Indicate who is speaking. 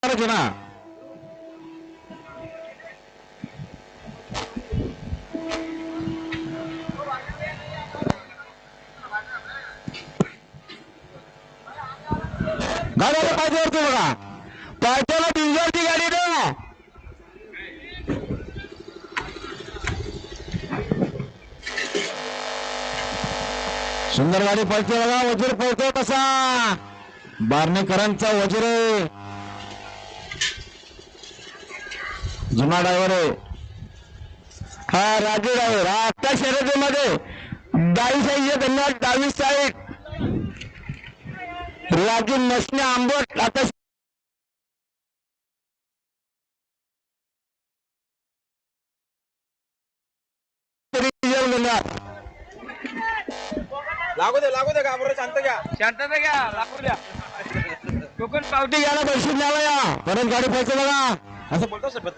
Speaker 1: ना गाड्याला पाहिजे बघा पायथ्याला डिंजरची गाडी द्या सुंदर गाडी पळते बघा वजीर पळतो कसा बारणेकरांचा वजीर आहे जुना ड्रायव्हर आहे हा राजू ड्रायव्हर हा आत्ता शर्यतीमध्ये 22 धन्यवाद 22 साईड राजू नसणे आंबट आता
Speaker 2: लागू दे घाबरू शांत घ्या लागू द्या
Speaker 1: कोकण पावती घ्यायला बसून द्यावा या परत गाडी पळते बघा
Speaker 2: असं बोलतो सर